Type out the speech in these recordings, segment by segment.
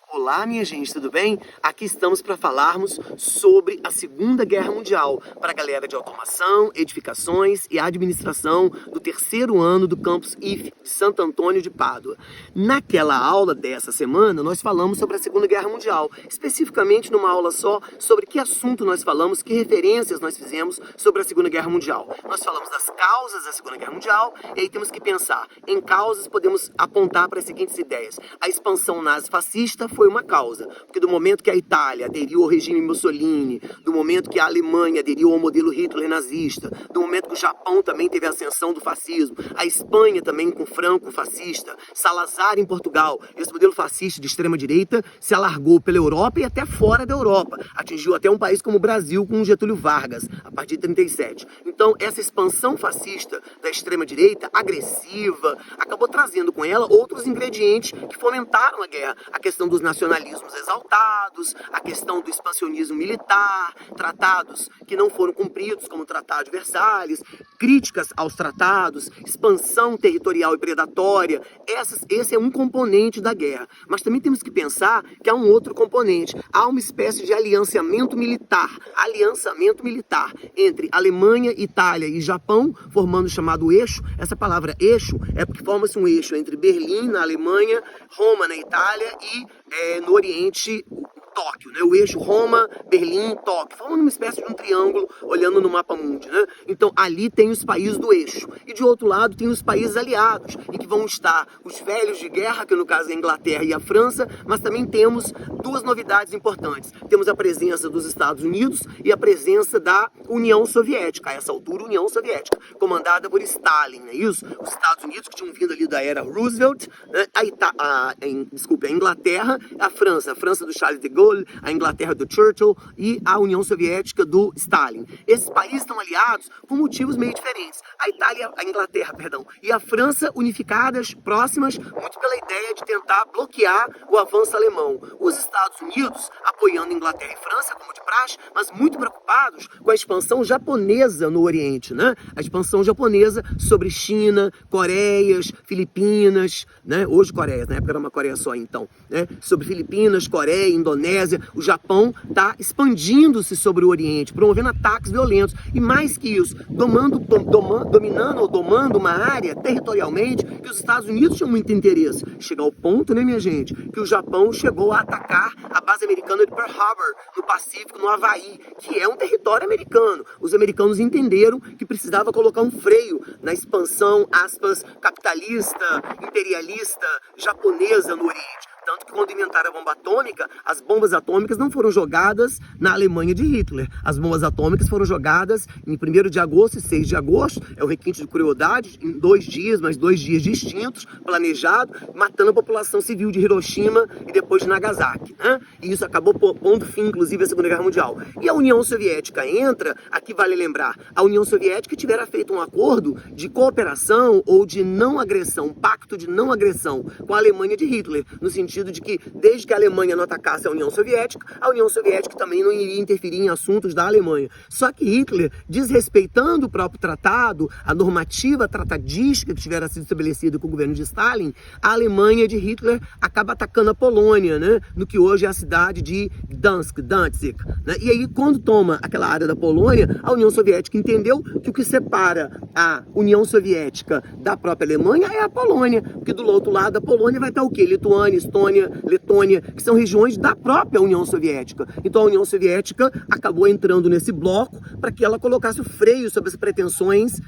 Olá, minha gente, tudo bem? Aqui estamos para falarmos sobre a Segunda Guerra Mundial para a galera de automação, edificações e administração do terceiro ano do campus IFE de Santo Antônio de Pádua. Naquela aula dessa semana, nós falamos sobre a Segunda Guerra Mundial, especificamente numa aula só sobre que assunto nós falamos, que referências nós fizemos sobre a Segunda Guerra Mundial. Nós falamos das causas da Segunda Guerra Mundial e aí temos que pensar. Em causas podemos apontar para as seguintes ideias. A expansão nazi-fascista foi uma causa, porque do momento que a Itália aderiu ao regime Mussolini, do momento que a Alemanha aderiu ao modelo Hitler nazista, do momento que o Japão também teve a ascensão do fascismo, a Espanha também com Franco fascista, Salazar em Portugal, esse modelo fascista de extrema-direita se alargou pela Europa e até fora da Europa, atingiu até um país como o Brasil com Getúlio Vargas, a partir de 37. Então, essa expansão fascista da extrema-direita, agressiva, acabou trazendo com ela outros ingredientes que fomentaram a guerra, a questão dos nacionalismos exaltados, a questão do expansionismo militar, tratados que não foram cumpridos, como o Tratado de Versalhes, críticas aos tratados, expansão territorial e predatória. Esse é um componente da guerra. Mas também temos que pensar que há um outro componente. Há uma espécie de aliançamento militar entre Alemanha, Itália e Japão, formando o chamado eixo. Essa palavra eixo é porque forma-se um eixo entre Berlim, na Alemanha, Roma, na Itália e no Oriente, Tóquio, né? O eixo Roma, Berlim, Tóquio, formando uma espécie de um triângulo olhando no mapa mundi, né? Então ali tem os países do eixo e de outro lado tem os países aliados, em que vão estar os velhos de guerra, que no caso é a Inglaterra e a França, mas também temos duas novidades importantes. Temos a presença dos Estados Unidos e a presença da União Soviética, a essa altura União Soviética, comandada por Stalin, não é isso? Os Estados Unidos que tinham vindo ali da era Roosevelt, né? a Inglaterra, a França do Charles de Gaulle, a Inglaterra do Churchill e a União Soviética do Stalin. Esses países estão aliados por motivos meio diferentes. A Inglaterra e a França unificadas, próximas, muito pela ideia de tentar bloquear o avanço alemão. Os Estados Unidos apoiando Inglaterra e França, como de praxe, mas muito preocupados com a expansão japonesa no Oriente, né? A expansão japonesa sobre China, Coreias, Filipinas, né? Hoje Coreias, na época era uma Coreia só então, né? Sobre Filipinas, Coreia, Indonésia, o Japão está expandindo-se sobre o Oriente, promovendo ataques violentos e mais que isso, dominando ou domando uma área territorialmente que os Estados Unidos tinham muito interesse. Chega ao ponto, né, minha gente, que o Japão chegou a atacar a base americana de Pearl Harbor, no Pacífico, no Havaí, que é um território americano. Os americanos entenderam que precisava colocar um freio na expansão, aspas, capitalista, imperialista, japonesa no Oriente. Tanto que quando inventaram a bomba atômica, as bombas atômicas não foram jogadas na Alemanha de Hitler. As bombas atômicas foram jogadas em 1º de agosto e 6 de agosto, é o requinte de crueldade, em 2 dias, mas 2 dias distintos, planejado, matando a população civil de Hiroshima e depois de Nagasaki, né? E isso acabou pondo fim, inclusive, à Segunda Guerra Mundial. E a União Soviética entra, aqui vale lembrar, a União Soviética tivera feito um acordo de cooperação ou de não agressão, um pacto de não agressão com a Alemanha de Hitler, no sentido de que, desde que a Alemanha não atacasse a União Soviética também não iria interferir em assuntos da Alemanha. Só que Hitler, desrespeitando o próprio tratado, a normativa tratadística que tivera sido estabelecida com o governo de Stalin, a Alemanha de Hitler acaba atacando a Polônia, né? No que hoje é a cidade de Danzig, né? E aí, quando toma aquela área da Polônia, a União Soviética entendeu que o que separa a União Soviética da própria Alemanha é a Polônia, porque do outro lado da Polônia vai estar o quê? Lituânia, Estônia, Letônia, que são regiões da própria União Soviética. Então a União Soviética acabou entrando nesse bloco para que ela colocasse o freio sobre as pretensões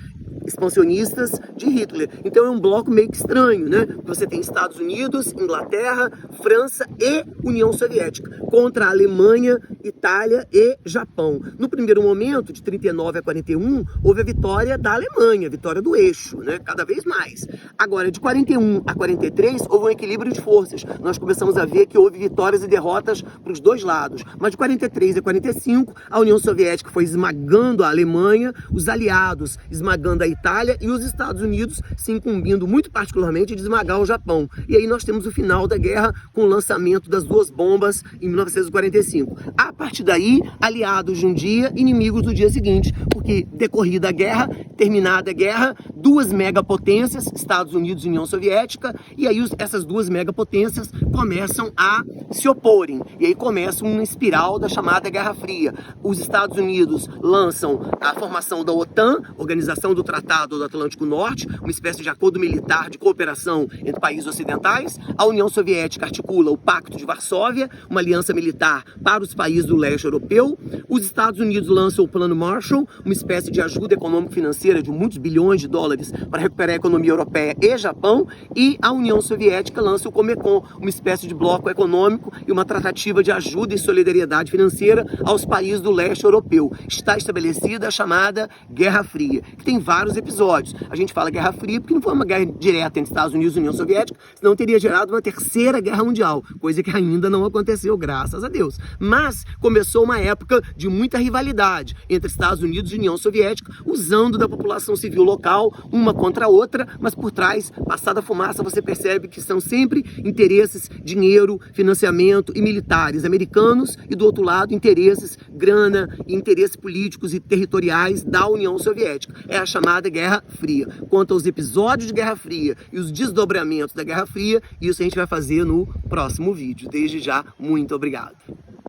expansionistas de Hitler. Então é um bloco meio que estranho, né? Você tem Estados Unidos, Inglaterra, França e União Soviética contra a Alemanha, Itália e Japão. No primeiro momento, de 39 a 41, houve a vitória da Alemanha, a vitória do eixo, né? Cada vez mais. Agora, de 41 a 43, houve um equilíbrio de forças. Nós começamos a ver que houve vitórias e derrotas para os dois lados. Mas de 43 a 45, a União Soviética foi esmagando a Alemanha, os aliados esmagando a Itália Itália e os Estados Unidos se incumbindo muito particularmente de esmagar o Japão. E aí nós temos o final da guerra com o lançamento das duas bombas em 1945. A partir daí, aliados de um dia, inimigos do dia seguinte, porque decorrida a guerra, terminada a guerra, duas megapotências, Estados Unidos e União Soviética, e aí essas duas megapotências começam a se oporem, e aí começa uma espiral da chamada Guerra Fria. Os Estados Unidos lançam a formação da OTAN, Organização do Tratado do Atlântico Norte, uma espécie de acordo militar de cooperação entre países ocidentais. A União Soviética articula o Pacto de Varsóvia, uma aliança militar para os países do leste europeu. Os Estados Unidos lançam o Plano Marshall, uma espécie de ajuda econômico-financeira de muitos bilhões de dólares para recuperar a economia europeia e Japão. E a União Soviética lança o Comecon, uma espécie de bloco econômico e uma tratativa de ajuda e solidariedade financeira aos países do leste europeu. Está estabelecida a chamada Guerra Fria, que tem vários episódios. A gente fala Guerra Fria porque não foi uma guerra direta entre Estados Unidos e União Soviética, senão teria gerado uma terceira guerra mundial, coisa que ainda não aconteceu, graças a Deus. Mas começou uma época de muita rivalidade entre Estados Unidos e União Soviética, usando da população civil local uma contra a outra, mas por trás, passada a fumaça, você percebe que são sempre interesses, dinheiro, financiamento e militares americanos, e do outro lado interesses, grana, interesses políticos e territoriais da União Soviética. É a chamada Guerra Fria. Quanto aos episódios de Guerra Fria e os desdobramentos da Guerra Fria, isso a gente vai fazer no próximo vídeo. Desde já, muito obrigado.